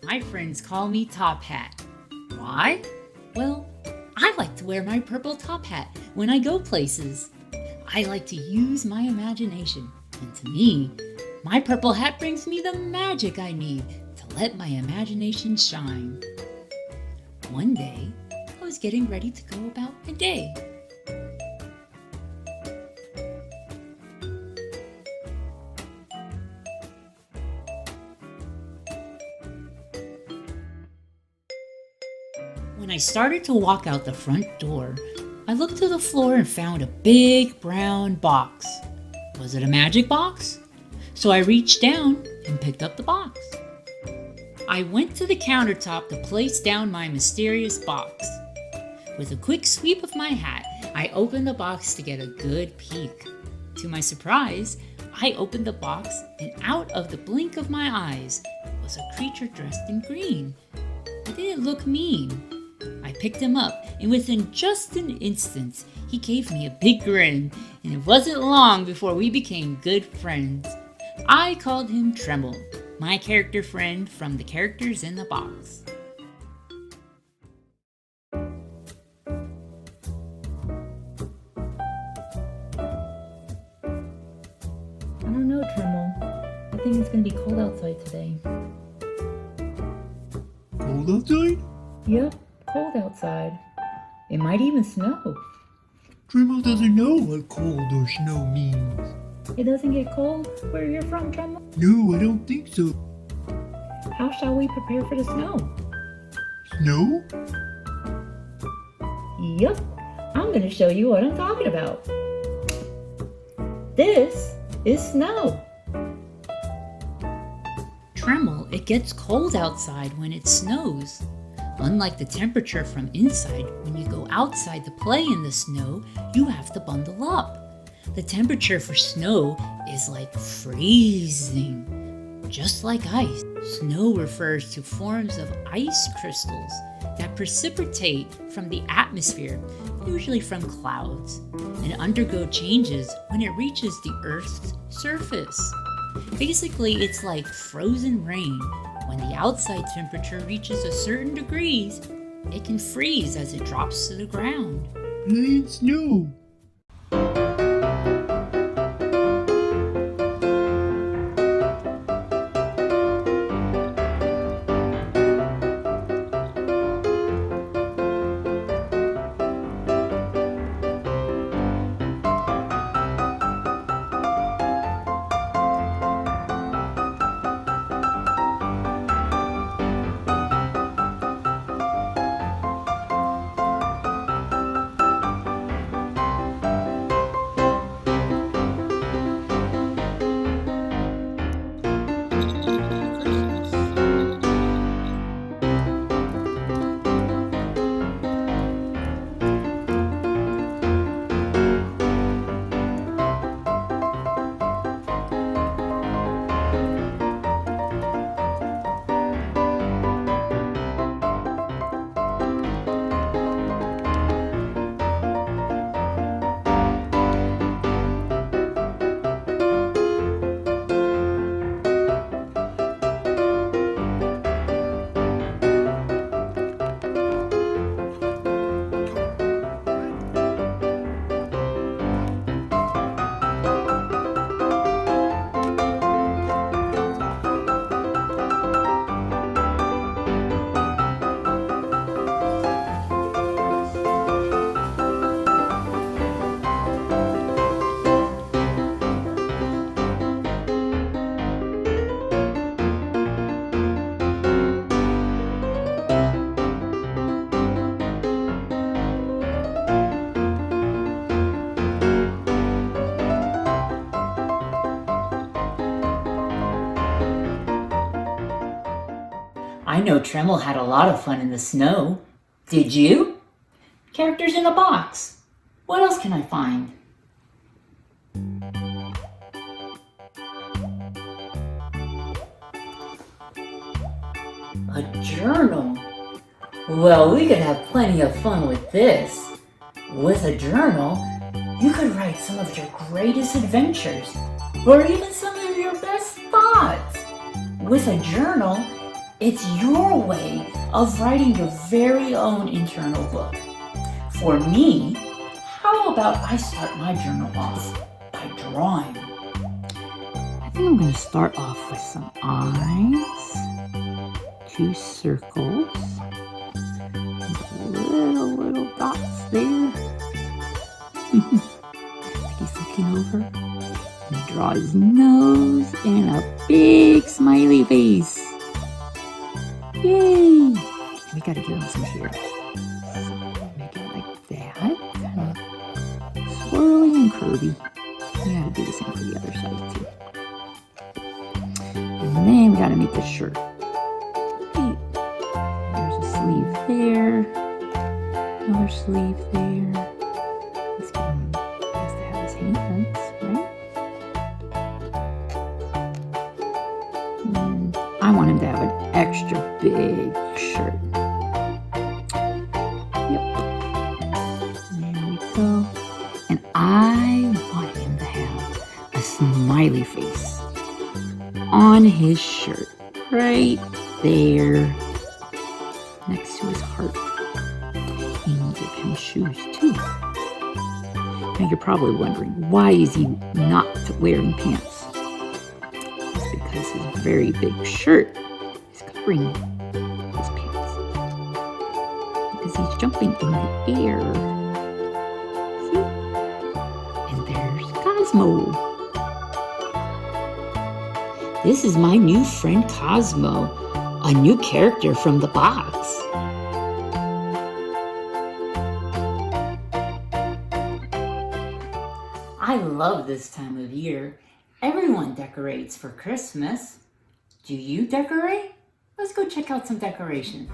My friends call me Top Hat. Why? Well, I like to wear my purple top hat when I go places. I like to use my imagination, and to me, my purple hat brings me the magic I need to let my imagination shine. One day, I was getting ready to go about my day. When I started to walk out the front door, I looked to the floor and found a big brown box. Was it a magic box? So I reached down and picked up the box. I went to the countertop to place down my mysterious box. With a quick sweep of my hat, I opened the box to get a good peek. To my surprise, I opened the box and out of the blink of my eyes was a creature dressed in green. He didn't look mean. I picked him up, and within just an instant, he gave me a big grin, and it wasn't long before we became good friends. I called him Tremel, my character friend from the characters in the box. I don't know, Tremel. I think it's going to be cold outside today. Cold outside? Yep, cold outside. It might even snow. Tremel doesn't know what cold or snow means. It doesn't get cold where you're from, Tremel? No, I don't think so. How shall we prepare for the snow? Snow? Yup, I'm going to show you what I'm talking about. This is snow. Tremel, it gets cold outside when it snows. Unlike the temperature from inside, when you go outside to play in the snow, you have to bundle up. The temperature for snow is like freezing, just like ice. Snow refers to forms of ice crystals that precipitate from the atmosphere, usually from clouds, and undergo changes when it reaches the Earth's surface. Basically, it's like frozen rain. When the outside temperature reaches a certain degrees, it can freeze as it drops to the ground. Play in snow. I know Tremel had a lot of fun in the snow. Did you? Characters in a box. What else can I find? A journal. Well, we could have plenty of fun with this. With a journal, you could write some of your greatest adventures, or even some of your best thoughts. With a journal, It's your way of writing your very own internal book. For me, how about I start my journal off by drawing? I think I'm going to start off with some eyes, 2 circles, little dots there. He's looking over and draw his nose and a big smiley face. Yay! We gotta give him some hair. So make it like that, kind of swirly and curvy. We gotta do the same for the other side too. And then we gotta make the shirt. Right. There's a sleeve there, another sleeve there. Let's give him, he has to have his hands, right? And I want him to have an extra big shirt. Yep. There we go. And I want him to have a smiley face on his shirt. Right there. Next to his heart. And give him shoes too. Now you're probably wondering, why is he not wearing pants? It's because his very big shirt is covering his pants. Because he's jumping in the air. See? And there's Cosmo. This is my new friend Cosmo, a new character from the box. I love this time of year. Everyone decorates for Christmas. Do you decorate? Let's go check out some decorations.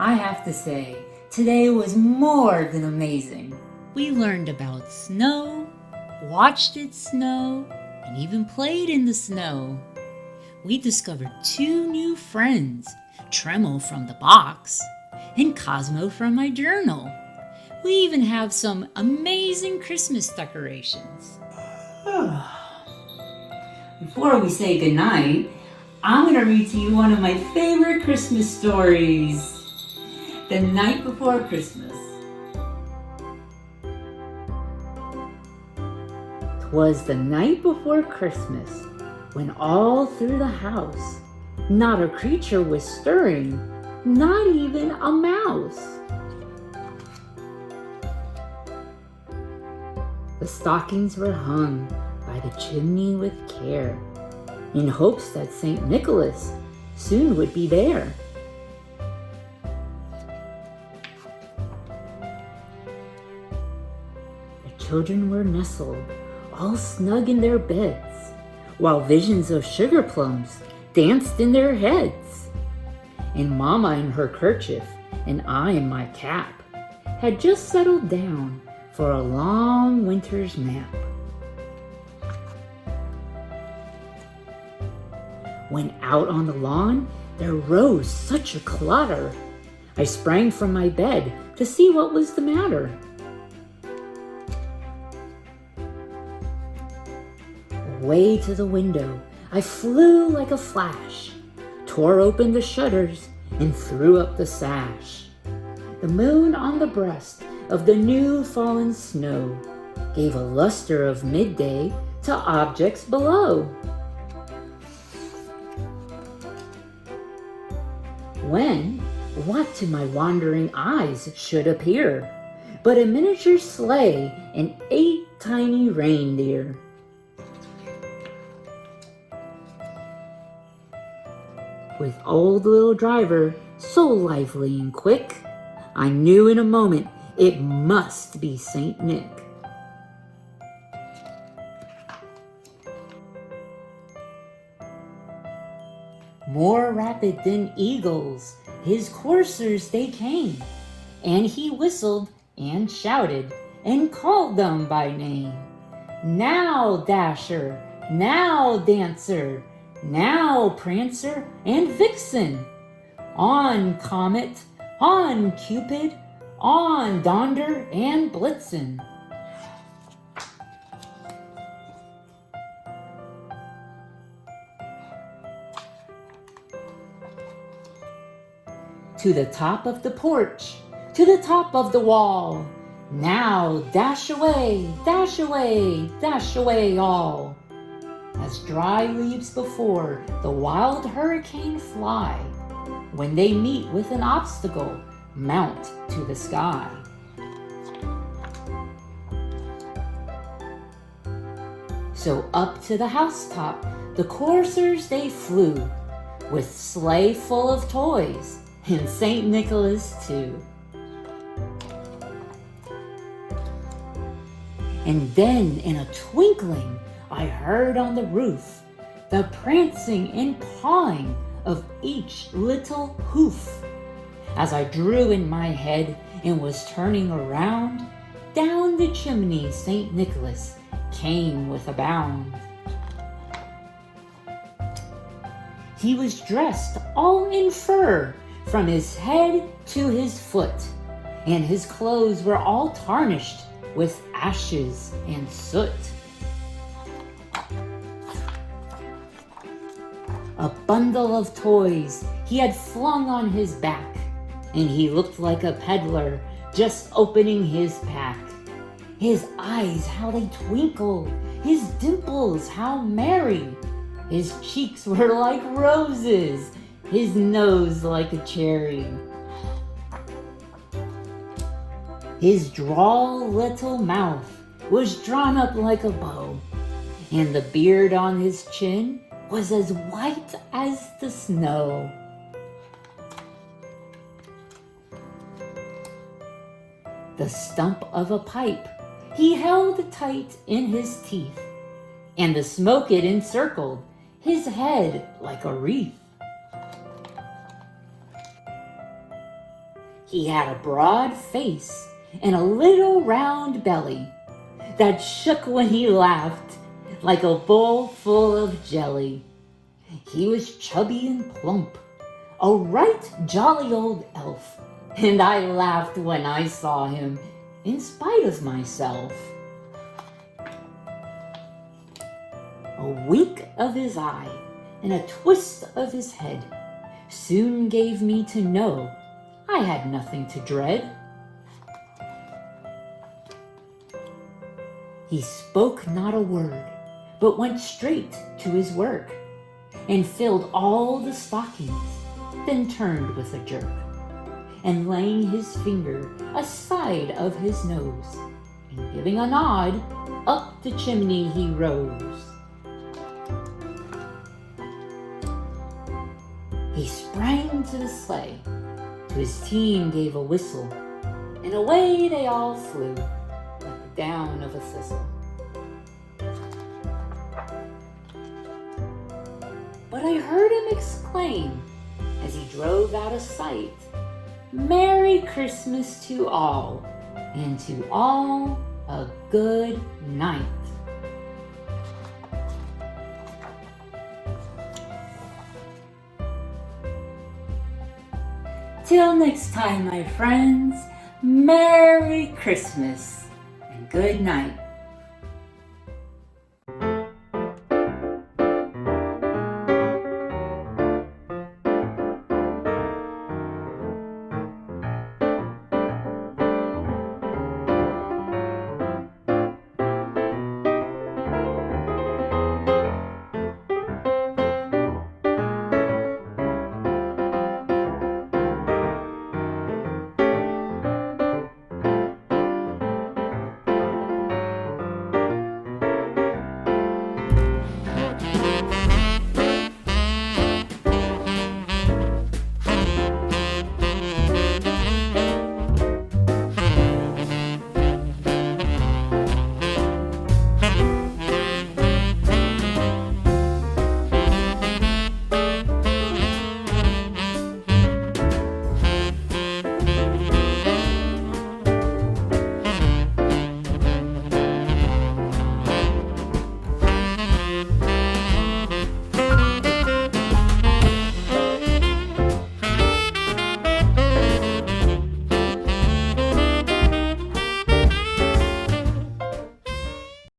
I have to say, today was more than amazing. We learned about snow, watched it snow, and even played in the snow. we discovered two new friends, Tremel from the box and Cosmo from my journal. We even have some amazing Christmas decorations. Before we say goodnight, I'm going to read to you one of my favorite Christmas stories. The Night Before Christmas. 'Twas the night before Christmas, when all through the house not a creature was stirring, not even a mouse. The stockings were hung by the chimney with care, in hopes that St. Nicholas soon would be there. The children were nestled all snug in their beds, while visions of sugar plums danced in their heads. And Mama in her kerchief and I in my cap had just settled down for a long winter's nap. When out on the lawn there rose such a clatter, I sprang from my bed to see what was the matter. Away to the window I flew like a flash, tore open the shutters and threw up the sash. The moon on the breast of the new fallen snow gave a luster of midday to objects below. When, what to my wandering eyes should appear but a miniature sleigh and 8 tiny reindeer. With old little driver so lively and quick, I knew in a moment it must be Saint Nick. More rapid than eagles, his coursers they came, and he whistled and shouted and called them by name. Now, Dasher, now, Dancer, now, Prancer and Vixen, on, Comet, on, Cupid, on, Donder and Blitzen. To the top of the porch, to the top of the wall, now dash away, dash away, dash away all. As dry leaves before the wild hurricane fly, when they meet with an obstacle, mount to the sky. So up to the housetop the coursers they flew, with sleigh full of toys and St. Nicholas too. And then in a twinkling I heard on the roof the prancing and pawing of each little hoof. As I drew in my head and was turning around, down the chimney St. Nicholas came with a bound. He was dressed all in fur from his head to his foot, and his clothes were all tarnished with ashes and soot. A bundle of toys he had flung on his back, and he looked like a peddler just opening his pack. His eyes, how they twinkled, his dimples, how merry. His cheeks were like roses, his nose like a cherry. His droll little mouth was drawn up like a bow, and the beard on his chin was as white as the snow. The stump of a pipe he held tight in his teeth, and the smoke it encircled his head like a wreath. He had a broad face and a little round belly that shook when he laughed like a bowl full of jelly. He was chubby and plump, a right jolly old elf, and I laughed when I saw him, in spite of myself. A wink of his eye and a twist of his head soon gave me to know I had nothing to dread. He spoke not a word, but went straight to his work, and filled all the stockings, then turned with a jerk, and laying his finger aside of his nose, and giving a nod, up the chimney he rose. He sprang to the sleigh, to his team gave a whistle, and away they all flew, like the down of a thistle. But I heard him exclaim, as he drove out of sight, "Merry Christmas to all, and to all a good night." Till next time, my friends, Merry Christmas and good night.